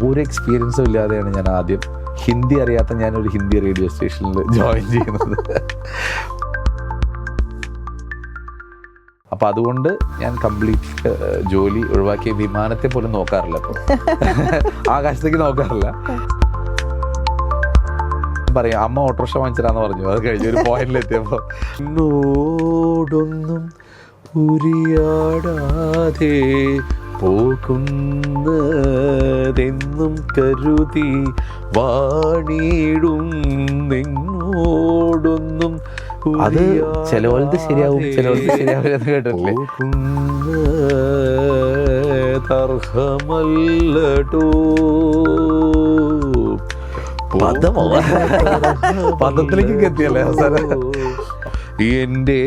ഒരു എക്സ്പീരിയൻസും ഇല്ലാതെയാണ് ഞാൻ ആദ്യം ഹിന്ദി അറിയാത്ത ഞാനൊരു ഹിന്ദി റേഡിയോ സ്റ്റേഷനിൽ ജോയിൻ ചെയ്യുന്നത്. അപ്പം അതുകൊണ്ട് ഞാൻ കംപ്ലീറ്റ് ജോലി ഒഴിവാക്കിയ വിമാനത്തെ പോലും നോക്കാറില്ല. ഇപ്പോൾ ആകാശത്തേക്ക് നോക്കാറില്ല. പറയാം അമ്മ ഓട്ടോറിക്ഷ വാങ്ങിച്ചിട്ടാന്ന് പറഞ്ഞു. അത് കഴിഞ്ഞ ഒരു പോയിന്റിലെത്തിയപ്പോൾ എന്നോടൊന്നും ഉരിയാടാതെ പോകുന്നതെന്നും കരുതി വാണിടും നിന്നോടൊന്നും. അത് ചിലവത് ശരിയാവും, ചിലവത് ശരിയാവില്ല എന്ന് കേട്ടില്ലേ? തർഹമല്ലടോ പദത്തിലേക്ക് എത്തിയല്ലേ അവസാനം. എൻ്റെ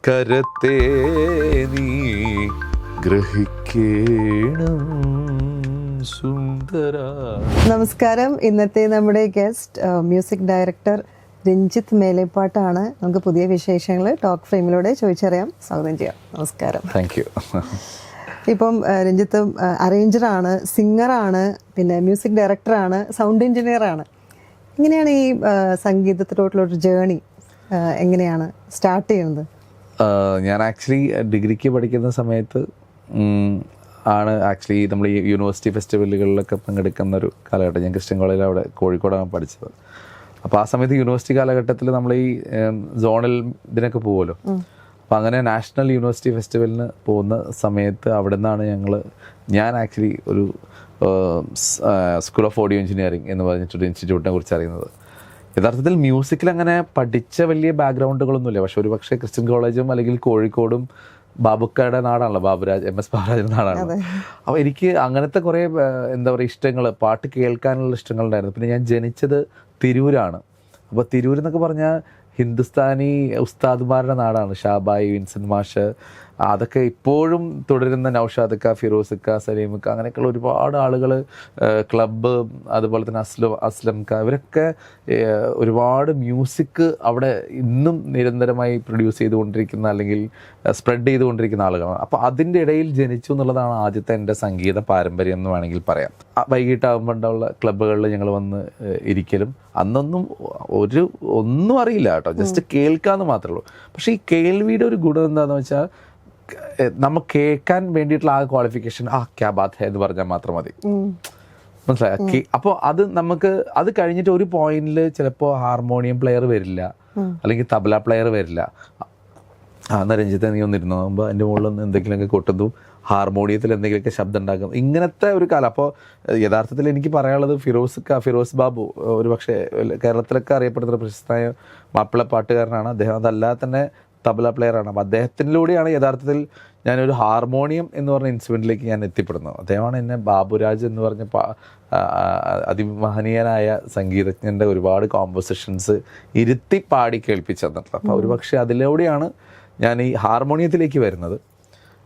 കരത്തെ നീ ഗ്രഹിക്കേണം സുന്ദര. നമസ്കാരം. ഇന്നത്തെ നമ്മുടെ ഗസ്റ്റ് മ്യൂസിക് ഡയറക്ടർ രഞ്ജിത്ത് മേലേപ്പാട്ടാണ്. നമുക്ക് പുതിയ വിശേഷങ്ങൾ ടോക്ക് ഫ്രെയിമിലൂടെ ചോദിച്ചറിയാം. സ്വാഗതം ചെയ്യാം. നമസ്കാരം. Thank you. ഇപ്പം രഞ്ജിത്ത് അറേഞ്ചറാണ്, സിംഗറാണ്, പിന്നെ മ്യൂസിക് ഡയറക്ടറാണ്, സൗണ്ട് എഞ്ചിനീയറാണ്. എങ്ങനെയാണ് ഈ സംഗീതത്തിലോട്ടുള്ളൊരു ജേണി എങ്ങനെയാണ് സ്റ്റാർട്ട് ചെയ്യുന്നത്? ഞാൻ ആക്ച്വലി ഡിഗ്രിക്ക് പഠിക്കുന്ന സമയത്ത് ആണ് ആക്ച്വലി നമ്മൾ ഈ യൂണിവേഴ്സിറ്റി ഫെസ്റ്റിവലുകളിലൊക്കെ പങ്കെടുക്കുന്ന ഒരു കാലഘട്ടം. ഞാൻ ക്രിസ്ത്യൻ കോളേജിൽ അവിടെ കോഴിക്കോടാണ് പഠിച്ചത്. അപ്പോൾ ആ സമയത്ത് യൂണിവേഴ്സിറ്റി കാലഘട്ടത്തിൽ നമ്മൾ ഈ സോണൽ ഇതിനൊക്കെ പോകുമല്ലോ. അപ്പം അങ്ങനെ നാഷണൽ യൂണിവേഴ്സിറ്റി ഫെസ്റ്റിവലിന് പോകുന്ന സമയത്ത് അവിടെ നിന്നാണ് ഞാൻ ആക്ച്വലി ഒരു സ്കൂൾ ഓഫ് ഓഡിയോ എഞ്ചിനീയറിംഗ് എന്ന് പറഞ്ഞിട്ടൊരു ഇൻസ്റ്റിറ്റ്യൂട്ടിനെ കുറിച്ച് അറിയുന്നത്. യഥാർത്ഥത്തിൽ മ്യൂസിക്കിൽ അങ്ങനെ പഠിച്ച വലിയ ബാക്ക്ഗ്രൗണ്ടുകളൊന്നുമില്ല. പക്ഷെ ഒരു പക്ഷേ ക്രിസ്ത്യൻ കോളേജും അല്ലെങ്കിൽ കോഴിക്കോടും ബാബുക്കയുടെ നാടാണല്ലോ, MS ബാബുരാജിൻ്റെ നാടാണല്ലോ. അപ്പോൾ എനിക്ക് അങ്ങനത്തെ കുറേ എന്താ പറയുക ഇഷ്ടങ്ങൾ, പാട്ട് കേൾക്കാനുള്ള ഇഷ്ടങ്ങളുണ്ടായിരുന്നു. പിന്നെ ഞാൻ ജനിച്ചത് തിരൂരാണ്. അപ്പോൾ തിരൂർ എന്നൊക്കെ പറഞ്ഞാൽ ഹിന്ദുസ്ഥാനി ഉസ്താദ്മാരുടെ നാടാണ്. ഷാബായി, വിൻസെൻ്റ് മാഷ്, അതൊക്കെ ഇപ്പോഴും തുടരുന്ന നൗഷാദക്ക, ഫിറോസിക്ക, സലീമിക്ക, അങ്ങനെയൊക്കെയുള്ള ഒരുപാട് ആളുകൾ, ക്ലബ്ബ്, അതുപോലെ തന്നെ അസ്ലംക്ക, ഇവരൊക്കെ ഒരുപാട് മ്യൂസിക് അവിടെ ഇന്നും നിരന്തരമായി പ്രൊഡ്യൂസ് ചെയ്തുകൊണ്ടിരിക്കുന്ന അല്ലെങ്കിൽ സ്പ്രെഡ് ചെയ്തുകൊണ്ടിരിക്കുന്ന ആളുകളാണ്. അപ്പോൾ അതിൻ്റെ ഇടയിൽ ജനിച്ചു എന്നുള്ളതാണ് ആദ്യത്തെ എൻ്റെ സംഗീത പാരമ്പര്യം എന്ന് വേണമെങ്കിൽ പറയാം. വൈകിട്ടാകുമ്പോഴുള്ള ക്ലബ്ബുകളിൽ ഞങ്ങൾ വന്ന് ഇരിക്കലും അന്നൊന്നും ഒന്നും അറിയില്ല കേട്ടോ, ജസ്റ്റ് കേൾക്കാമെന്ന് മാത്രമേ ഉള്ളൂ. പക്ഷേ ഈ കേൾവിയുടെ ഒരു ഗുണം എന്താണെന്ന് വെച്ചാൽ നമുക്ക് കേൾക്കാൻ വേണ്ടിയിട്ടുള്ള ആ ക്വാളിഫിക്കേഷൻ ക്യാ ബാത് ഹേ എന്ന് പറഞ്ഞാൽ മാത്രം മതി. മനസ്സിലായി? അപ്പോൾ അത് കഴിഞ്ഞിട്ട് ഒരു പോയിന്റിൽ ചിലപ്പോൾ ഹാർമോണിയം പ്ലെയർ വരില്ല, അല്ലെങ്കിൽ തബല പ്ലെയർ വരില്ല. എന്നാൽ രഞ്ജിത്ത് നീ ഒന്നിരുന്നോ എൻ്റെ മുകളിൽ ഒന്ന് എന്തെങ്കിലുമൊക്കെ കൊട്ടുന്നു, ഹാർമോണിയത്തിൽ എന്തെങ്കിലുമൊക്കെ ശബ്ദം ഉണ്ടാക്കും, ഇങ്ങനത്തെ ഒരു കാലം. അപ്പോൾ യഥാർത്ഥത്തിൽ എനിക്ക് പറയാനുള്ളത് ഫിറോസ് ബാബു ഒരു പക്ഷേ കേരളത്തിലൊക്കെ അറിയപ്പെടുന്ന ഒരു പ്രശസ്തമായ മാപ്പിള പാട്ടുകാരനാണ് അദ്ദേഹം. അതല്ലാതെ തന്നെ തബല പ്ലെയറാണ്. അപ്പോൾ അദ്ദേഹത്തിലൂടെയാണ് യഥാർത്ഥത്തിൽ ഞാനൊരു ഹാർമോണിയം എന്ന് പറഞ്ഞ ഇൻസ്ട്രുമെൻറ്റിലേക്ക് ഞാൻ എത്തിപ്പെടുന്നത്. അദ്ദേഹമാണ് എന്നെ ബാബുരാജ് എന്ന് പറഞ്ഞ അതിമഹനീയനായ സംഗീതജ്ഞൻ്റെ ഒരുപാട് കോമ്പോസിഷൻസ് ഇരുത്തി പാടി കേൾപ്പിച്ചു തന്നിട്ടുള്ളത്. അപ്പോൾ ഒരു പക്ഷേ അതിലൂടെയാണ് ഞാൻ ഈ ഹാർമോണിയത്തിലേക്ക് വരുന്നത്.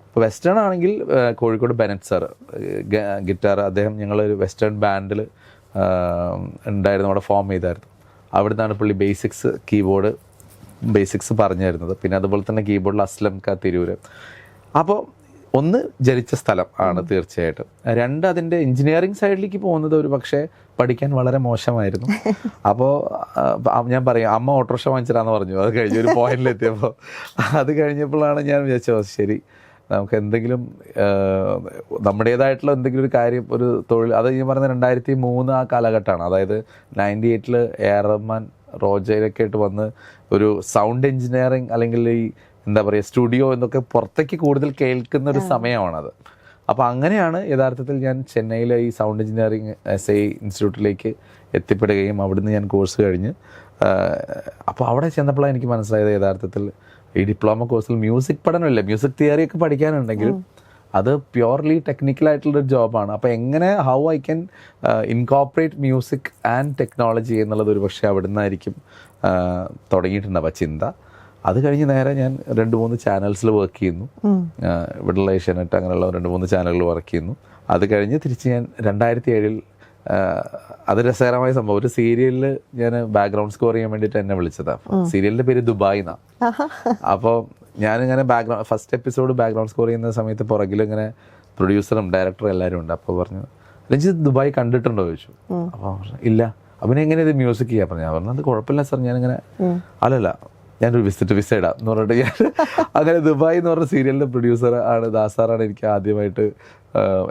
ഇപ്പോൾ വെസ്റ്റേൺ ആണെങ്കിൽ കോഴിക്കോട് ബെനറ്റ് സാർ ഗിറ്റാർ, അദ്ദേഹം ഞങ്ങളൊരു വെസ്റ്റേൺ ബാൻഡിൽ ഉണ്ടായിരുന്നു, അവിടെ ഫോം ചെയ്തായിരുന്നു. അവിടെ നിന്നാണ് പുള്ളി ബേസിക്സ് പറഞ്ഞു തരുന്നത്. പിന്നെ അതുപോലെ തന്നെ കീബോർഡിൽ അസ്ലംക്ക, തിരൂര്. അപ്പോൾ ഒന്ന് ജനിച്ച സ്ഥലം ആണ് തീർച്ചയായിട്ടും. രണ്ട്, അതിൻ്റെ എഞ്ചിനീയറിംഗ് സൈഡിലേക്ക് പോകുന്നത് ഒരു പക്ഷേ പഠിക്കാൻ വളരെ മോശമായിരുന്നു. അപ്പോൾ ഞാൻ പറയും അമ്മ ഓട്ടോറിക്ഷ വാങ്ങിച്ചിട്ടാന്ന് പറഞ്ഞു. അത് കഴിഞ്ഞ ഒരു പോയിന്റിലെത്തിയപ്പോൾ അത് കഴിഞ്ഞപ്പോഴാണ് ഞാൻ വിചാരിച്ചത് ശരി, നമുക്ക് എന്തെങ്കിലും നമ്മുടേതായിട്ടുള്ള എന്തെങ്കിലും ഒരു കാര്യം, ഒരു തൊഴിൽ. അത് ഞാൻ പറഞ്ഞ 2003 ആ കാലഘട്ടമാണ്. അതായത് 98 AR റഹ്മാൻ റോജയിലൊക്കെ ആയിട്ട് വന്ന് ഒരു സൗണ്ട് എഞ്ചിനീയറിങ് അല്ലെങ്കിൽ ഈ എന്താ പറയുക സ്റ്റുഡിയോ എന്നൊക്കെ പുറത്തേക്ക് കൂടുതൽ കേൾക്കുന്ന ഒരു സമയമാണത്. അപ്പോൾ അങ്ങനെയാണ് യഥാർത്ഥത്തിൽ ഞാൻ ചെന്നൈയിലെ ഈ സൗണ്ട് എഞ്ചിനീയറിങ് SA ഇൻസ്റ്റിറ്റ്യൂട്ടിലേക്ക് എത്തിപ്പെടുകയും അവിടുന്ന് ഞാൻ കോഴ്സ് കഴിഞ്ഞ് അപ്പോൾ അവിടെ ചെന്നപ്പോഴാണ് എനിക്ക് മനസ്സിലായത് യഥാർത്ഥത്തിൽ ഈ ഡിപ്ലോമ കോഴ്സിൽ മ്യൂസിക് പഠനമില്ല, മ്യൂസിക് തിയറിയൊക്കെ പഠിക്കാനുണ്ടെങ്കിലും അത് പ്യുവർലി ടെക്നിക്കലായിട്ടുള്ളൊരു ജോബാണ്. അപ്പോൾ എങ്ങനെ how I can incorporate music and technology എന്നുള്ളത് ഒരു പക്ഷേ അവിടെ നിന്നായിരിക്കും തുടങ്ങിയിട്ടുണ്ടാവുക ചിന്ത. അത് കഴിഞ്ഞ് നേരെ ഞാൻ 2-3 ചാനൽസിൽ വർക്ക് ചെയ്യുന്നു. ഇവിടെയുള്ള ഏഷ്യാനെറ്റ് അങ്ങനെയുള്ള 2-3 ചാനലുകൾ വർക്ക് ചെയ്യുന്നു. അത് കഴിഞ്ഞ് തിരിച്ച് ഞാൻ 2007 അത് രസകരമായ സംഭവം, ഒരു സീരിയലിൽ ഞാൻ ബാക്ക്ഗ്രൗണ്ട് സ്കോർ ചെയ്യാൻ വേണ്ടിയിട്ട് എന്നെ വിളിച്ചതാണ്. സീരിയലിൻ്റെ പേര് ദുബായ് എന്നാണ്. അപ്പോൾ ഞാനിങ്ങനെ ഫസ്റ്റ് എപ്പിസോഡ് ബാക്ക്ഗ്രൗണ്ട് സ്കോർ ചെയ്യുന്ന സമയത്ത് പുറകിൽ ഇങ്ങനെ പ്രൊഡ്യൂസറും ഡയറക്ടറും എല്ലാവരും ഉണ്ട്. അപ്പോൾ പറഞ്ഞു രഞ്ജിത്ത് ദുബായ് കണ്ടിട്ടുണ്ടോ ചോദിച്ചു. അപ്പോൾ ഇല്ല. അവനെ എങ്ങനെ ഇത് മ്യൂസിക് ചെയ്യാൻ പറഞ്ഞു. ഞാൻ പറഞ്ഞത് കുഴപ്പമില്ല സാർ, ഞാനിങ്ങനെ അല്ലല്ല ഞാനൊരു വിസ ഇടാം എന്ന് പറഞ്ഞിട്ട് ഞാൻ അങ്ങനെ ദുബായ് എന്ന് പറഞ്ഞ സീരിയലിൻ്റെ പ്രൊഡ്യൂസർ ആണ് ദാസാറാണ് എനിക്ക് ആദ്യമായിട്ട്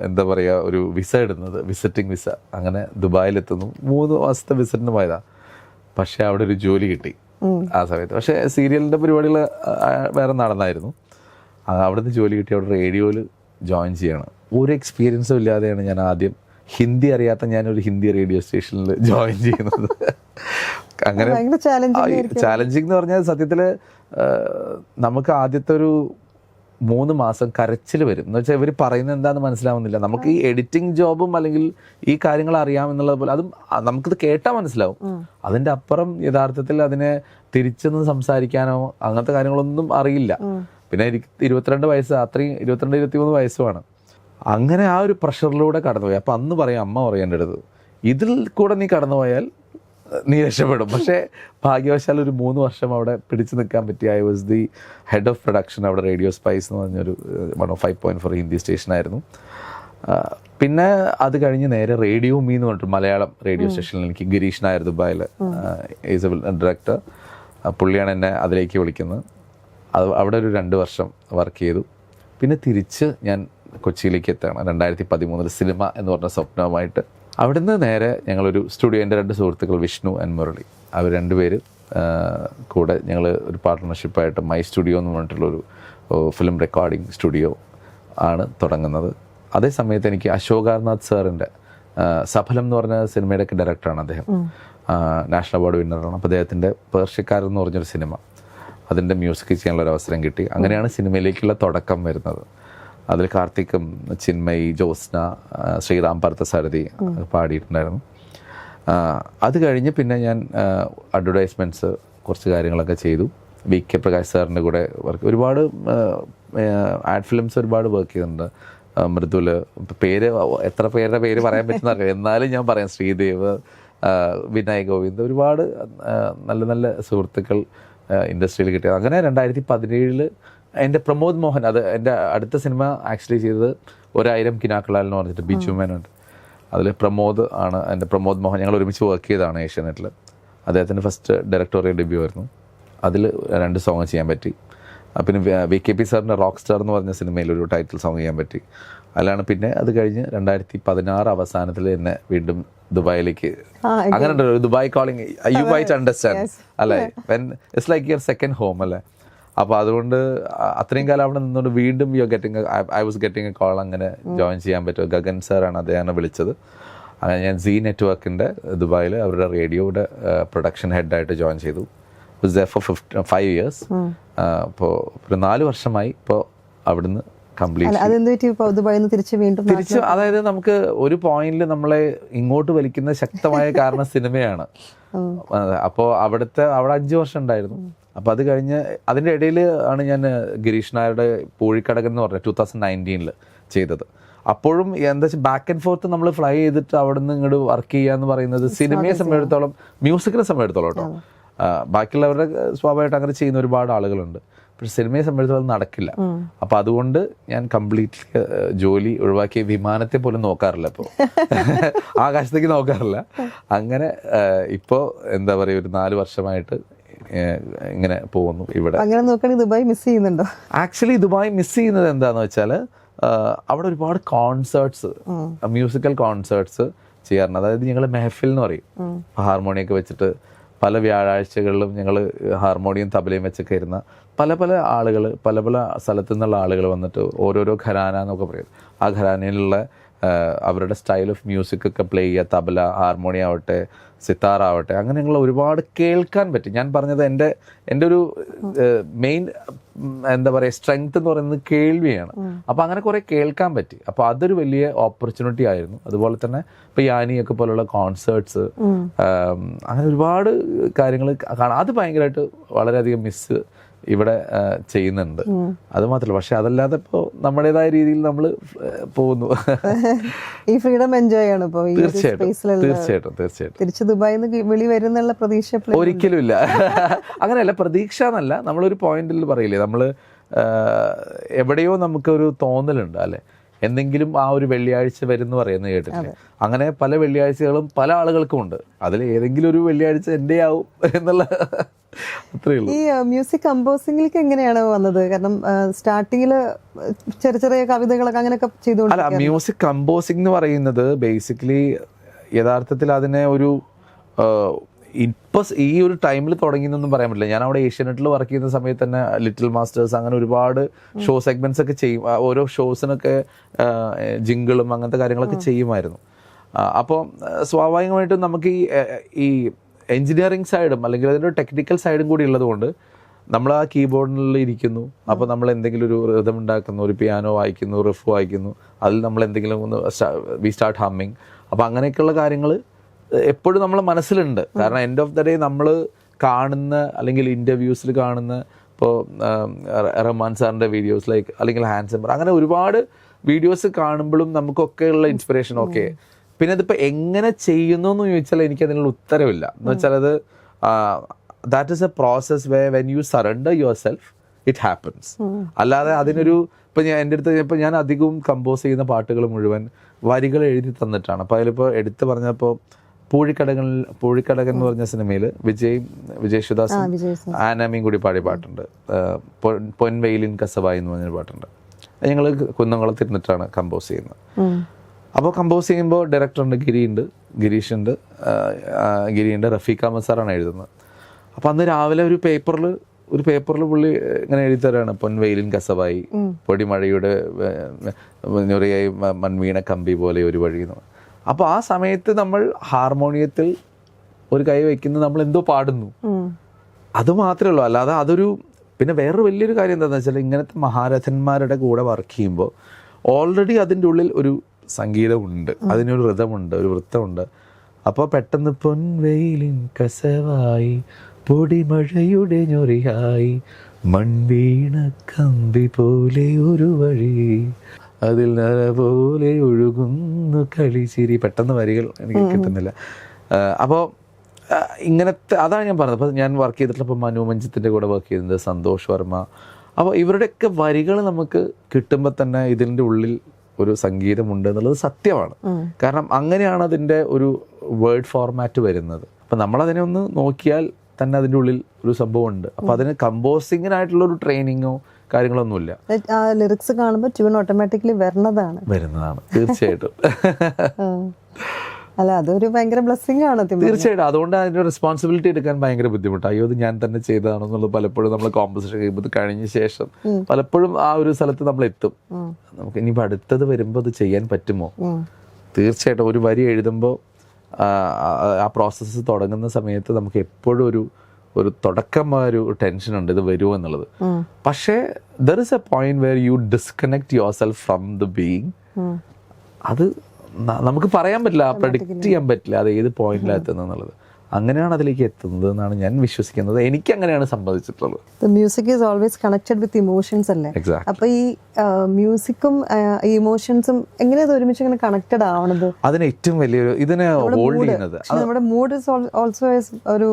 എന്താ പറയുക ഒരു വിസ ഇടുന്നത്, വിസിറ്റിംഗ് വിസ. അങ്ങനെ ദുബായിലെത്തുന്നു. 3 മാസത്തെ വിസിറ്റിന് പോയതാണ്. പക്ഷേ അവിടെ ഒരു ജോലി കിട്ടി ആ സമയത്ത്. പക്ഷേ സീരിയലിൻ്റെ പരിപാടികൾ വേറെ നടന്നായിരുന്നു. അവിടുന്ന് ജോലി കിട്ടി. അവിടെ റേഡിയോയിൽ ജോയിൻ ചെയ്യണം. ഒരു എക്സ്പീരിയൻസും ഇല്ലാതെയാണ് ഞാൻ ആദ്യം ഹിന്ദി അറിയാത്ത ഞാനൊരു ഹിന്ദി റേഡിയോ സ്റ്റേഷനിൽ ജോയിൻ ചെയ്യുന്നത്. അങ്ങനെ ചാലഞ്ചിങ് എന്ന് പറഞ്ഞാൽ സത്യത്തിൽ നമുക്ക് ആദ്യത്തെ ഒരു 3 മാസം കരച്ചിൽ വരും. എന്ന് വെച്ചാൽ ഇവർ പറയുന്നത് എന്താണെന്ന് മനസ്സിലാവുന്നില്ല. നമുക്ക് ഈ എഡിറ്റിംഗ് ജോബും അല്ലെങ്കിൽ ഈ കാര്യങ്ങൾ അറിയാമെന്നുള്ളത് പോലെ അതും നമുക്കിത് കേട്ടാൽ മനസ്സിലാവും. അതിൻ്റെ അപ്പുറം യഥാർത്ഥത്തിൽ അതിനെ തിരിച്ചൊന്നും സംസാരിക്കാനോ അങ്ങനത്തെ കാര്യങ്ങളൊന്നും അറിയില്ല. പിന്നെ 22 വയസ്സ്, അത്രയും 22-23 വയസ്സുമാണ്. അങ്ങനെ ആ ഒരു പ്രഷറിലൂടെ കടന്നുപോയി. അപ്പം അന്ന് അമ്മ പറയാം എൻ്റെ അടുത്ത്, ഇതിൽ കൂടെ നീ കടന്നുപോയാൽ നീ രക്ഷപ്പെടും. പക്ഷേ ഭാഗ്യവശാൽ ഒരു 3 വർഷം അവിടെ പിടിച്ചു നിൽക്കാൻ പറ്റി. I was the head of production അവിടെ. റേഡിയോ സ്പൈസ് എന്ന് പറഞ്ഞൊരു 105.4 ഹിന്ദി സ്റ്റേഷനായിരുന്നു. പിന്നെ അത് കഴിഞ്ഞ് നേരെ റേഡിയോ മീ എന്ന് പറഞ്ഞിട്ട് മലയാളം റേഡിയോ സ്റ്റേഷനിൽ എനിക്ക് ഗിരീഷ് നായർ ദുബായിൽ ഈസ് എ ഡയറക്ടർ. പുള്ളിയാണ് എന്നെ അതിലേക്ക് വിളിക്കുന്നത്. അവിടെ ഒരു 2 വർഷം വർക്ക് ചെയ്തു. പിന്നെ തിരിച്ച് ഞാൻ കൊച്ചിയിലേക്ക് എത്തുകയാണ് 2013 സിനിമ എന്ന് പറഞ്ഞ സ്വപ്നവുമായിട്ട്. അവിടുന്ന് നേരെ ഞങ്ങളൊരു സ്റ്റുഡിയോ, എൻ്റെ 2 സുഹൃത്തുക്കൾ വിഷ്ണു ആൻഡ് മുരളി, അവർ 2 പേര് കൂടെ ഞങ്ങൾ ഒരു പാർട്ട്ണർഷിപ്പായിട്ട് മൈ സ്റ്റുഡിയോ എന്ന് പറഞ്ഞിട്ടുള്ളൊരു ഫിലിം റെക്കോർഡിംഗ് സ്റ്റുഡിയോ ആണ് തുടങ്ങുന്നത്. അതേ സമയത്ത് എനിക്ക് അശോകാർനാഥ് സാറിൻ്റെ സഫലം എന്ന് പറഞ്ഞ സിനിമയുടെയൊക്കെ ഡയറക്ടറാണ് അദ്ദേഹം. നാഷണൽ അവാർഡ് വിന്നറാണ്. അപ്പോൾ അദ്ദേഹത്തിൻ്റെ പേർഷ്യക്കാരൻ എന്ന് പറഞ്ഞൊരു സിനിമ, അതിൻ്റെ മ്യൂസിക് ചെയ്യാനുള്ളൊരു അവസരം കിട്ടി. അങ്ങനെയാണ് സിനിമയിലേക്കുള്ള തുടക്കം വരുന്നത്. അതിൽ കാർത്തിക്കും ചിന്മയി, ജ്യോത്സ്ന, ശ്രീറാം പാർത്ഥസാരഥി പാടിയിട്ടുണ്ടായിരുന്നു. അത് കഴിഞ്ഞ് പിന്നെ ഞാൻ അഡ്വർടൈസ്മെൻറ്റ്സ് കുറച്ച് കാര്യങ്ങളൊക്കെ ചെയ്തു. VK പ്രകാശ് സാറിൻ്റെ കൂടെ വർക്ക്, ഒരുപാട് ആഡ് ഫിലിംസ് ഒരുപാട് വർക്ക് ചെയ്തിട്ടുണ്ട്. മൃദുല്, പേര് എത്ര പേരുടെ പേര് പറയാൻ പറ്റുന്ന അറിയാം, എന്നാലും ഞാൻ പറയാം. ശ്രീദേവ്, വിനയ് ഗോവിന്ദ്, ഒരുപാട് നല്ല നല്ല സുഹൃത്തുക്കൾ ഇൻഡസ്ട്രിയിൽ കിട്ടിയത്. അങ്ങനെ 2017 എൻ്റെ പ്രമോദ് മോഹൻ, അത് എൻ്റെ അടുത്ത സിനിമ ആക്ച്വലി ചെയ്തത് 1000 കിനാക്കളാൽ എന്ന് പറഞ്ഞിട്ട് ബിജു മേനോൻ. അതിൽ പ്രമോദ് ആണ് എൻ്റെ പ്രമോദ് മോഹൻ. ഞങ്ങൾ ഒരുമിച്ച് വർക്ക് ചെയ്തതാണ് ഏഷ്യാനെറ്റിൽ. അദ്ദേഹത്തിൻ്റെ ഫസ്റ്റ് ഡയറക്ടോറിയൽ ഡെബ്യൂ ആയിരുന്നു. അതിൽ 2 സോങ് ചെയ്യാൻ പറ്റി. പിന്നെ VKP സാറിൻ്റെ റോക്ക് സ്റ്റാർ എന്ന് പറഞ്ഞ സിനിമയിൽ ഒരു ടൈറ്റിൽ സോങ് ചെയ്യാൻ പറ്റി. അതിലാണ് പിന്നെ അത് കഴിഞ്ഞ് 2016 അവസാനത്തിൽ എന്നെ വീണ്ടും ദുബായിലേക്ക്, അങ്ങനെ ഉണ്ടല്ലോ Dubai calling, you might understand അല്ലേ, when it's like your second home അല്ലേ. അപ്പോൾ അതുകൊണ്ട് അത്രയും കാലം അവിടെ നിന്നുകൊണ്ട് വീണ്ടും I was getting a call, അങ്ങനെ ജോയിൻ ചെയ്യാൻ പറ്റുമോ. ഗഗൻ സാറാണ് അദ്ദേഹം വിളിച്ചത്. അങ്ങനെ ഞാൻ സീ നെറ്റ്വർക്കിൻ്റെ ദുബായിൽ അവരുടെ റേഡിയോയുടെ പ്രൊഡക്ഷൻ ഹെഡായിട്ട് ജോയിൻ ചെയ്തു. Was there for 5 years. അപ്പോൾ ഒരു 4 വർഷമായി ഇപ്പോൾ അവിടുന്ന് തിരിച്ച്. അതായത് നമുക്ക് ഒരു പോയിന്റിൽ നമ്മളെ ഇങ്ങോട്ട് വലിക്കുന്ന ശക്തമായ കാരണം സിനിമയാണ്. അപ്പോൾ അവിടെ 5 വർഷം ഉണ്ടായിരുന്നു. അപ്പോൾ അത് കഴിഞ്ഞ് അതിൻ്റെ ഇടയിൽ ആണ് ഞാൻ ഗിരീഷ് നായരുടെ പൂഴിക്കടകൻ എന്ന് പറഞ്ഞ 2019 ചെയ്തത്. അപ്പോഴും എന്താ വെച്ചാൽ ബാക്ക് ആൻഡ് ഫോർത്ത് നമ്മൾ ഫ്ലൈ ചെയ്തിട്ട് അവിടെ നിന്ന് ഇങ്ങോട്ട് വർക്ക് ചെയ്യുക എന്ന് പറയുന്നത് സിനിമയെ സംബന്ധിച്ചിടത്തോളം, മ്യൂസിക്കിനെ സംബന്ധിച്ചിടത്തോളം കേട്ടോ, ബാക്കിയുള്ളവരുടെ സ്വാഭാവികമായിട്ട് അങ്ങനെ ചെയ്യുന്ന ഒരുപാട് ആളുകളുണ്ട്. പക്ഷെ സിനിമയെ സംബന്ധിച്ചിടത്തോളം നടക്കില്ല. അപ്പോൾ അതുകൊണ്ട് ഞാൻ കംപ്ലീറ്റ്ലി ജോലി ഒഴിവാക്കി വിമാനത്തെ പോലും നോക്കാറില്ല. ഇപ്പോൾ ആകാശത്തേക്ക് നോക്കാറില്ല. അങ്ങനെ ഇപ്പോൾ എന്താ പറയുക, ഒരു 4 വർഷമായിട്ട് ഇങ്ങനെ പോകുന്നു ഇവിടെ. അങ്ങനെ നോക്കുകയാണെങ്കിൽ ദുബായ് മിസ് ചെയ്യുന്നുണ്ടോ? ആക്ച്വലി ദുബായ് മിസ് ചെയ്യുന്നത് എന്താണെന്ന് വെച്ചാൽ അവിടെ ഒരുപാട് കോൺസേർട്സ്, മ്യൂസിക്കൽ കോൺസേർട്സ് ചെയ്യാറുണ്ട്. അതായത് ഞങ്ങൾ മെഹഫിൽ എന്ന് പറയും, ഹാർമോണിയൊക്കെ വെച്ചിട്ട് പല വ്യാഴാഴ്ചകളിലും ഞങ്ങൾ ഹാർമോണിയം തബലയും വെച്ചൊക്കെ ഇരുന്ന പല പല ആളുകൾ, പല പല സ്ഥലത്തു നിന്നുള്ള ആളുകൾ വന്നിട്ട് ഓരോരോ ഘരാന എന്നൊക്കെ പറയും. ആ ഘരാനയിലുള്ള അവരുടെ സ്റ്റൈൽ ഓഫ് മ്യൂസിക് ഒക്കെ പ്ലേ ചെയ്യുക. തബല, ഹാർമോണിയം ആവട്ടെ, സിത്താറാവട്ടെ, അങ്ങനെയുള്ള ഒരുപാട് കേൾക്കാൻ പറ്റും. ഞാൻ പറഞ്ഞത് എൻ്റെ ഒരു മെയിൻ എന്താ പറയുക സ്ട്രെങ്ത് എന്ന് പറയുന്നത് കേൾവിയാണ്. അപ്പോൾ അങ്ങനെ കുറേ കേൾക്കാൻ പറ്റി. അപ്പോൾ അതൊരു വലിയ ഓപ്പർച്യൂണിറ്റി ആയിരുന്നു. അതുപോലെ തന്നെ ഇപ്പോൾ യാനിയൊക്കെ പോലുള്ള കോൺസേർട്സ്, അങ്ങനെ ഒരുപാട് കാര്യങ്ങൾ കാണാം. അത് ഭയങ്കരമായിട്ട് വളരെയധികം മിസ് ഇവിടെ ചെയ്യുന്നുണ്ട്. അത് മാത്രമല്ല, പക്ഷെ അതല്ലാതെ ഇപ്പോൾ നമ്മുടേതായ രീതിയിൽ നമ്മൾ പോകുന്നു. ഈ ഫ്രീഡം എൻജോയ് ആണ് ഇപ്പോൾ. തീർച്ചയായിട്ടും തിരിച്ച് ദുബായിന്ന് വിളി വരുന്നുള്ള പ്രതീക്ഷ ഒരിക്കലും ഇല്ല. അങ്ങനെയല്ല, പ്രതീക്ഷ എന്നല്ല, നമ്മളൊരു പോയിന്റിൽ പറയില്ലേ, നമ്മൾ എവിടെയോ നമുക്കൊരു തോന്നലുണ്ട് അല്ലേ, എന്തെങ്കിലും ആ ഒരു വെള്ളിയാഴ്ച വരുമെന്ന് പറയുന്നത് കേട്ടിട്ടില്ലേ? അങ്ങനെ പല വെള്ളിയാഴ്ചകളും പല ആളുകൾക്കും ഉണ്ട്. അതിൽ ഏതെങ്കിലും ഒരു വെള്ളിയാഴ്ച എൻ്റെ ആവും എന്നുള്ള അത്രേ ഉള്ളൂ. ഈ മ്യൂസിക് കമ്പോസിംഗിലേക്ക് എങ്ങനെയാണ് വന്നത്? കാരണം സ്റ്റാർട്ടിങ്ങിൽ ചെറിയ ചെറിയ കവിതകളൊക്കെ അങ്ങനെയൊക്കെ ചെയ്തുകൊണ്ട്. അല്ല, മ്യൂസിക് കമ്പോസിംഗ് എന്ന് പറയുന്നത് ബേസിക്കലി യഥാർത്ഥത്തിൽ അതിനെ ഒരു ഇപ്പം ഈ ഒരു ടൈമിൽ തുടങ്ങിയെന്നൊന്നും പറയാൻ പറ്റില്ല. ഞാൻ അവിടെ ഏഷ്യാനെറ്റിൽ വർക്ക് ചെയ്യുന്ന സമയത്ത് തന്നെ ലിറ്റിൽ മാസ്റ്റേഴ്സ് അങ്ങനെ ഒരുപാട് ഷോ സെഗ്മെന്റ്സ് ഒക്കെ ചെയ്യും. ഓരോ ഷോസിനൊക്കെ ജിങ്കിളും അങ്ങനത്തെ കാര്യങ്ങളൊക്കെ ചെയ്യുമായിരുന്നു. അപ്പോൾ സ്വാഭാവികമായിട്ടും നമുക്ക് ഈ എൻജിനീയറിംഗ് സൈഡും അല്ലെങ്കിൽ അതിൻ്റെ ടെക്നിക്കൽ സൈഡും കൂടി ഉള്ളതുകൊണ്ട് നമ്മൾ ആ കീബോർഡിൽ ഇരിക്കുന്നു. അപ്പോൾ നമ്മൾ എന്തെങ്കിലും ഒരു റിതം ഉണ്ടാക്കുന്നു, ഒരു പിയാനോ വായിക്കുന്നു, റിഫ് വായിക്കുന്നു, അതിൽ നമ്മൾ എന്തെങ്കിലും ഒന്ന് വി സ്റ്റാർട്ട് ഹമ്മിങ്. അപ്പോൾ അങ്ങനെയൊക്കെയുള്ള കാര്യങ്ങൾ എപ്പോഴും നമ്മളെ മനസ്സിലുണ്ട്. കാരണം എൻഡ് ഓഫ് ദ ഡേ നമ്മൾ കാണുന്ന അല്ലെങ്കിൽ ഇൻ്റർവ്യൂസിൽ കാണുന്ന ഇപ്പോൾ റഹ്മാൻ സാറിൻ്റെ വീഡിയോസ് ലൈക്ക് അല്ലെങ്കിൽ ഹാൻസംബർ അങ്ങനെ ഒരുപാട് വീഡിയോസ് കാണുമ്പോഴും നമുക്കൊക്കെയുള്ള ഇൻസ്പിറേഷൻ ഓക്കെ. പിന്നെ അതിപ്പോൾ എങ്ങനെ ചെയ്യുന്നു എന്ന് ചോദിച്ചാൽ എനിക്ക് അതിനുള്ള ഉത്തരവില്ല. എന്ന് വെച്ചാൽ അത് that is A process when you surrender your self it happens. അല്ലാതെ അതിനൊരു ഇപ്പം എൻ്റെ അടുത്ത് ഇപ്പം ഞാൻ അധികവും കമ്പോസ് ചെയ്യുന്ന പാട്ടുകൾ മുഴുവൻ വരികൾ എഴുതി തന്നിട്ടാണ്. അപ്പോൾ അതിലിപ്പോൾ എടുത്ത് പറഞ്ഞപ്പോൾ പൂഴിക്കടകൻ എന്ന് പറഞ്ഞ സിനിമയിൽ വിജയ് യേശുദാസും ആനാമിയും കൂടി പാടിയ പാട്ടുണ്ട്. പൊൻവെയിലിൻ കസവായി എന്ന് പറഞ്ഞൊരു പാട്ടുണ്ട്. ഞങ്ങൾ കുന്നംകുളത്തിരുന്നിട്ടാണ് കമ്പോസ് ചെയ്യുന്നത്. അപ്പോൾ കമ്പോസ് ചെയ്യുമ്പോൾ ഡയറക്ടറുണ്ട്, ഗിരീഷുണ്ട്, റഫീഖ് അഹമ്മദ് സാറാണ് എഴുതുന്നത്. അപ്പോൾ അന്ന് രാവിലെ ഒരു പേപ്പറിൽ പുള്ളി ഇങ്ങനെ എഴുതി തരാണ്, പൊൻവെയിലിൻ കസവായി, പൊടിമഴയുടെ ഞൊറിയായി മൺവീണ കമ്പി പോലെ ഒരു വഴി എന്ന്. അപ്പോൾ ആ സമയത്ത് നമ്മൾ ഹാർമോണിയത്തിൽ ഒരു കൈ വയ്ക്കുന്നത് നമ്മൾ എന്തോ പാടുന്നു, അത് മാത്രമേ ഉള്ളൂ. അല്ലാതെ അതൊരു പിന്നെ വേറൊരു വലിയൊരു കാര്യം എന്താണെന്ന് വെച്ചാൽ ഇങ്ങനത്തെ മഹാരഥന്മാരുടെ കൂടെ വർക്ക് ചെയ്യുമ്പോൾ ഓൾറെഡി അതിൻ്റെ ഉള്ളിൽ ഒരു സംഗീതമുണ്ട്, അതിനൊരു ഋതമുണ്ട്, ഒരു വൃത്തമുണ്ട്. അപ്പോൾ പെട്ടെന്ന് പൊൻവെയിലിൻ കസവായി പൊടിമഴയുടെ ഞൊറിയായി മൺവീണ കമ്പി പോലെ ഒരു വഴി അതിൽ നര പോലെ ഒഴുകുന്നു കളിച്ചിരി, പെട്ടെന്ന് വരികൾ എനിക്ക് കിട്ടുന്നില്ല. അപ്പോൾ ഇങ്ങനത്തെ അതാണ് ഞാൻ പറഞ്ഞത്. അപ്പോൾ ഞാൻ വർക്ക് ചെയ്തിട്ടുള്ള ഇപ്പോൾ മനു മഞ്ജിത്തിൻ്റെ കൂടെ വർക്ക് ചെയ്യുന്നത് സന്തോഷ് വർമ്മ. അപ്പോൾ ഇവരുടെയൊക്കെ വരികൾ നമുക്ക് കിട്ടുമ്പോൾ തന്നെ ഇതിൻ്റെ ഉള്ളിൽ ഒരു സംഗീതമുണ്ട് എന്നുള്ളത് സത്യമാണ്. കാരണം അങ്ങനെയാണ് അതിൻ്റെ ഒരു വേർഡ് ഫോർമാറ്റ് വരുന്നത്. അപ്പം നമ്മളതിനെ ഒന്ന് നോക്കിയാൽ തന്നെ അതിൻ്റെ ഉള്ളിൽ ഒരു സംഭവമുണ്ട്. അപ്പോൾ അതിന് കമ്പോസിങ്ങിനായിട്ടുള്ള ഒരു ട്രെയിനിങ്ങോ കാര്യങ്ങളൊന്നുമില്ല. ലിറിക്സ് കാണുമ്പോൾ ട്യൂൺ ഓട്ടോമാറ്റിക്കലി വരുന്നതാണ് തീർച്ചയായിട്ടും. അല്ല, അതൊരു ഭയങ്കര ബ്ലെസ്സിംഗ് ആണ് തീർച്ചയായിട്ടും. അതുകൊണ്ട് അതിൻ്റെ റെസ്പോൺസിബിലിറ്റി എടുക്കാൻ ഭയങ്കര ബുദ്ധിമുട്ടാണ്. അയ്യോ ഇത് ഞാൻ തന്നെ ചെയ്തതാണെന്നുള്ളത് പലപ്പോഴും നമ്മൾ കോമ്പസിഷൻ കഴിയുമ്പോൾ കഴിഞ്ഞ ശേഷം പലപ്പോഴും ആ ഒരു സ്ഥലത്ത് നമ്മൾ എത്തും. നമുക്ക് ഇനിയിപ്പോൾ അടുത്തത് വരുമ്പോൾ അത് ചെയ്യാൻ പറ്റുമോ? തീർച്ചയായിട്ടും. ഒരു വരി എഴുതുമ്പോൾ ആ പ്രോസസ്സ് തുടങ്ങുന്ന സമയത്ത് നമുക്ക് എപ്പോഴും ഒരു തുടക്കം ഒരു ടെൻഷൻ ഉണ്ട്, ഇത് വരുമോ എന്നുള്ളത്. പക്ഷേ there is a point where you disconnect yourself from the being. അത് നമുക്ക് പറയാൻ പറ്റില്ല, പ്രഡിക്റ്റ് ചെയ്യാൻ പറ്റില്ല അത് ഏത് പോയിന്റിലാണ് എത്തുന്നത് എന്നുള്ളത്. അങ്ങനെയാണ് അതിലേക്ക് എത്തുന്നത് എന്നാണ് ഞാൻ വിശ്വസിക്കുന്നത്. എനിക്ക് അങ്ങനെയാണ് സംഭവിച്ചിട്ടുള്ളത്. Music is always connected with emotions അല്ലേ? എക്സാക്ട്. അപ്പൊ ഈ മ്യൂസിക്കും ഇമോഷൻസും എങ്ങനെയാണ് ഒരുമിച്ച് ഇങ്ങനെ കണക്റ്റഡ് ആവണത്? അതിന് ഏറ്റവും വലിയൊരു ഇതിനെ ഹോൾഡ് ചെയ്യുന്നത് നമ്മുടെ മൂഡ് ഓൾസോ ഒരു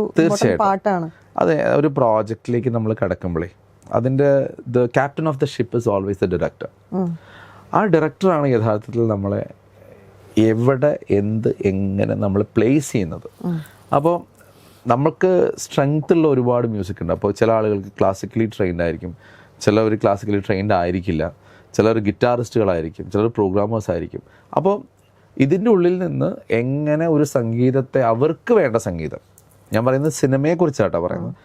പാട്ടാണ്. അതെ, ഒരു പ്രോജക്റ്റിലേക്ക് നമ്മൾ കിടക്കുമ്പോഴേ അതിന്റെ the captain of the ship is always the director. ആ ഡയറക്ടറാണ് യഥാർത്ഥത്തിൽ നമ്മളെ എവിടെ എങ്ങനെ നമ്മൾ പ്ലേസ് ചെയ്യുന്നത്. അപ്പോൾ നമുക്ക് സ്ട്രെങ്ത് ഉള്ള ഒരുപാട് മ്യൂസിക് ഉണ്ട്. അപ്പോൾ ചില ആളുകൾക്ക് ക്ലാസിക്കലി ട്രെയിൻഡ് ആയിരിക്കും, ചിലർ ക്ലാസിക്കലി ട്രെയിൻഡ് ആയിരിക്കില്ല, ചിലർ ഗിറ്റാറിസ്റ്റുകളായിരിക്കും, ചിലർ പ്രോഗ്രാമേഴ്സ് ആയിരിക്കും. അപ്പോൾ ഇതിൻ്റെ ഉള്ളിൽ നിന്ന് എങ്ങനെ ഒരു സംഗീതത്തെ അവർക്ക് വേണ്ട സംഗീതം, ഞാൻ പറയുന്നത് സിനിമയെക്കുറിച്ചാട്ടോ പറയുന്നത്,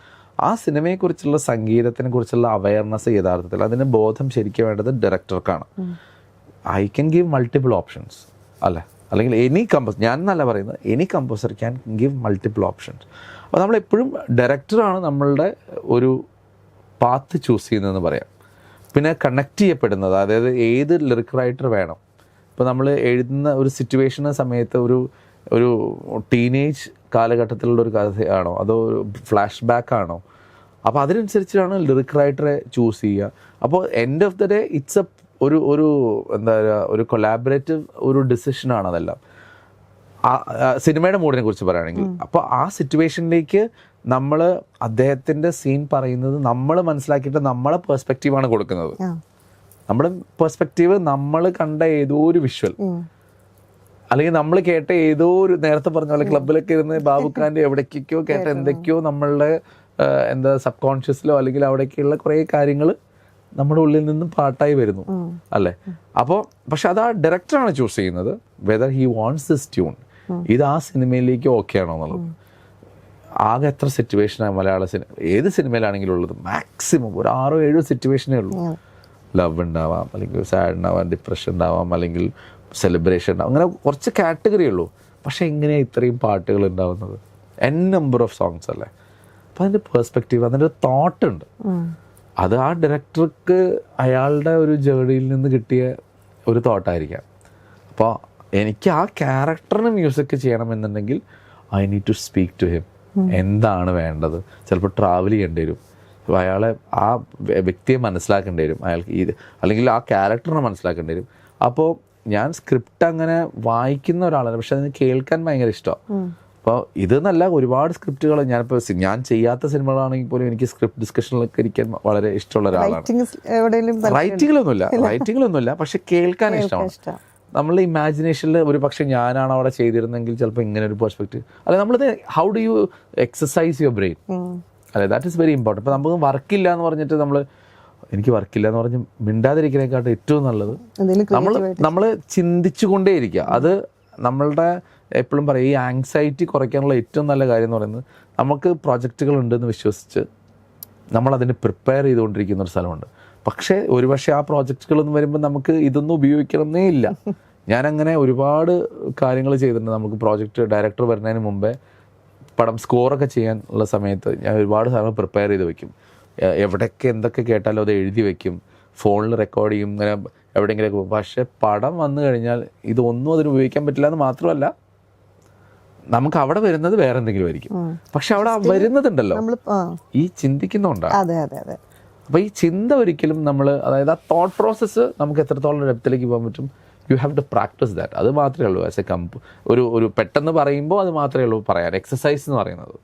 ആ സിനിമയെക്കുറിച്ചുള്ള സംഗീതത്തിനെ കുറിച്ചുള്ള അവയർനെസ് യഥാർത്ഥത്തിൽ അതിന് ബോധം ശരിക്കും വേണ്ടത് ഡയറക്ടർക്കാണ്. I can give multiple options അല്ലേ, അല്ലെങ്കിൽ ഞാൻ എന്നല്ല പറയുന്നത്, any composer can give multiple options. അപ്പോൾ നമ്മളെപ്പോഴും ഡയറക്ടറാണ് നമ്മളുടെ ഒരു പാത്ത് ചൂസ് ചെയ്യുന്നതെന്ന് പറയാം. പിന്നെ കണക്ട് ചെയ്യപ്പെടുന്നത്, അതായത് ഏത് ലിറിക് റൈറ്റർ വേണം. ഇപ്പോൾ നമ്മൾ എഴുതുന്ന ഒരു സിറ്റുവേഷന് സമയത്ത് ഒരു ടീനേജ് കാലഘട്ടത്തിലുള്ള ഒരു കഥയാണോ അതോ ഒരു ഫ്ലാഷ് ബാക്ക് ആണോ, അപ്പോൾ അതിനനുസരിച്ചാണ് ലിറിക് റൈറ്ററെ ചൂസ് ചെയ്യുക. അപ്പോൾ end of the day it's A ഒരു എന്താ പറയുക, ഒരു കൊലാബറേറ്റീവ് ഒരു ഡിസിഷനാണ് അതെല്ലാം. സിനിമയുടെ മൂഡിനെ കുറിച്ച് പറയുകയാണെങ്കിൽ അപ്പോൾ ആ സിറ്റുവേഷനിലേക്ക് നമ്മൾ അദ്ദേഹത്തിൻ്റെ സീൻ പറയുന്നത് നമ്മൾ മനസ്സിലാക്കിയിട്ട് നമ്മളെ പെർസ്പെക്റ്റീവാണ് കൊടുക്കുന്നത്. നമ്മുടെ പെർസ്പെക്റ്റീവ് നമ്മൾ കണ്ട ഏതോ ഒരു വിഷ്വൽ അല്ലെങ്കിൽ നമ്മൾ കേട്ട ഏതോ ഒരു നേരത്തെ പറഞ്ഞ പോലെ ക്ലബിലൊക്കെ ഇരുന്ന് ബാബുഖാന്റെ എവിടേക്കോ കേട്ട എന്തൊക്കെയോ നമ്മളുടെ എന്താ സബ് കോൺഷ്യസിലോ അല്ലെങ്കിൽ അവിടേക്കുള്ള കുറേ കാര്യങ്ങൾ നമ്മുടെ ഉള്ളിൽ നിന്നും പാട്ടായി വരുന്നു അല്ലേ. അപ്പോൾ പക്ഷെ അത് ആ ഡയറക്ടറാണ് ചൂസ് ചെയ്യുന്നത് whether he wants this tune, ഇത് ആ സിനിമയിലേക്ക് ഓക്കെ ആണോ എന്നുള്ളത്. ആകെ എത്ര സിറ്റുവേഷനാണ് മലയാള സിനിമ ഏത് സിനിമയിലാണെങ്കിലും ഉള്ളത്, മാക്സിമം ഒരു 6-7 സിറ്റുവേഷനേ ഉള്ളൂ. ലവ് ഉണ്ടാവാം, അല്ലെങ്കിൽ സാഡ് ഉണ്ടാവാം, ഡിപ്രഷൻ ഉണ്ടാവാം, അല്ലെങ്കിൽ സെലിബ്രേഷൻ ഉണ്ടാവും, അങ്ങനെ കുറച്ച് കാറ്റഗറി ഉള്ളൂ. പക്ഷെ എങ്ങനെയാണ് ഇത്രയും പാട്ടുകൾ ഉണ്ടാവുന്നത്? n നമ്പർ ഓഫ് സോങ്സ് അല്ലേ. അപ്പം അതിൻ്റെ പേഴ്സ്പെക്റ്റീവ്, അതിൻ്റെ ഒരു തോട്ട് ഉണ്ട്. അത് ആ ഡയറക്ടർക്ക് അയാളുടെ ഒരു ജേർണിയിൽ നിന്ന് കിട്ടിയ ഒരു തോട്ടായിരിക്കാം. അപ്പോൾ എനിക്ക് ആ ക്യാരക്ടറിന് മ്യൂസിക് ചെയ്യണമെന്നുണ്ടെങ്കിൽ I need to speak to him. എന്താണ് വേണ്ടത്? ചിലപ്പോൾ ട്രാവൽ ചെയ്യേണ്ടി വരും, അയാളെ ആ വ്യക്തിയെ മനസ്സിലാക്കേണ്ടി വരും, അയാൾക്ക് ഇത് അല്ലെങ്കിൽ ആ ക്യാരക്ടറിനെ മനസ്സിലാക്കേണ്ടി വരും. അപ്പോൾ ഞാൻ സ്ക്രിപ്റ്റ് അങ്ങനെ വായിക്കുന്ന ഒരാളാണ്, പക്ഷെ അതിന് കേൾക്കാൻ ഭയങ്കര ഇഷ്ടമാണ്. അപ്പോൾ ഇതെന്നല്ല, ഒരുപാട് സ്ക്രിപ്റ്റുകൾ ഞാനിപ്പോൾ ഞാൻ ചെയ്യാത്ത സിനിമകളാണെങ്കിൽ പോലും എനിക്ക് സ്ക്രിപ്റ്റ് ഡിസ്കഷനിലൊക്കെ ഇരിക്കാൻ വളരെ ഇഷ്ടമുള്ള ഒരാളാണ്. റൈറ്റിങ്ങിലൊന്നുമില്ല, പക്ഷെ കേൾക്കാൻ ഇഷ്ടമാണ്. നമ്മളുടെ ഇമാജിനേഷനിൽ ഒരു പക്ഷേ ഞാനാണ് അവിടെ ചെയ്തിരുന്നെങ്കിൽ ചിലപ്പോൾ ഇങ്ങനെ ഒരു പെർസ്പെക്റ്റീവ് അല്ലെ. നമ്മളിത് how do you exercise your brain അല്ലെ, ദാറ്റ് ഈസ് വെരി ഇമ്പോർട്ടൻറ്റ്. ഇപ്പോൾ നമുക്ക് വർക്കില്ല എന്ന് പറഞ്ഞിട്ട് എനിക്ക് വർക്കില്ല എന്ന് പറഞ്ഞ് മിണ്ടാതിരിക്കുന്നതിനെക്കാട്ടും ഏറ്റവും നല്ലത് നമ്മൾ ചിന്തിച്ചു കൊണ്ടേയിരിക്കുക. അത് നമ്മളുടെ എപ്പോഴും പറയും, ഈ ആങ്സൈറ്റി കുറയ്ക്കാനുള്ള ഏറ്റവും നല്ല കാര്യം എന്ന് പറയുന്നത് നമുക്ക് പ്രൊജക്റ്റുകൾ ഉണ്ടെന്ന് വിശ്വസിച്ച് നമ്മളതിന് പ്രിപ്പയർ ചെയ്തുകൊണ്ടിരിക്കുന്ന ഒരു സ്ഥലമുണ്ട്. പക്ഷേ ഒരുപക്ഷെ ആ പ്രോജക്റ്റുകളൊന്നും വരുമ്പോൾ നമുക്ക് ഇതൊന്നും ഉപയോഗിക്കണമെന്നേ ഇല്ല. ഞാനങ്ങനെ ഒരുപാട് കാര്യങ്ങൾ ചെയ്തിട്ടുണ്ട്. നമുക്ക് പ്രോജക്റ്റ് ഡയറക്ടർ വരുന്നതിന് മുമ്പേ പടം സ്കോറൊക്കെ ചെയ്യാനുള്ള സമയത്ത് ഞാൻ ഒരുപാട് സാധനങ്ങൾ പ്രിപ്പയർ ചെയ്ത് വെക്കും. എവിടെയൊക്കെ എന്തൊക്കെ കേട്ടാലും അത് എഴുതി വെക്കും, ഫോണിൽ റെക്കോർഡ് ചെയ്യും, ഇങ്ങനെ എവിടെയെങ്കിലൊക്കെ. പക്ഷേ പടം വന്നു കഴിഞ്ഞാൽ ഇതൊന്നും അതിന് ഉപയോഗിക്കാൻ പറ്റില്ല എന്ന് മാത്രമല്ല, നമുക്ക് അവിടെ വരുന്നത് വേറെ എന്തെങ്കിലും ആയിരിക്കും. പക്ഷെ അവിടെ വരുന്നതുണ്ടല്ലോ ഈ ചിന്തിക്കുന്നുണ്ടാണ്. അപ്പോൾ ഈ ചിന്ത ഒരിക്കലും അതായത് ആ തോട്ട് പ്രോസസ്സ് നമുക്ക് എത്രത്തോളം ഡെപ്തിലേക്ക് പോകാൻ പറ്റും, you have to practice that. അത് മാത്രമേ ഉള്ളൂ ആസ് എ ഒരു പെട്ടെന്ന് പറയുമ്പോൾ അത് മാത്രമേ ഉള്ളൂ പറയാൻ എക്സസൈസ് എന്ന് പറയുന്നത്.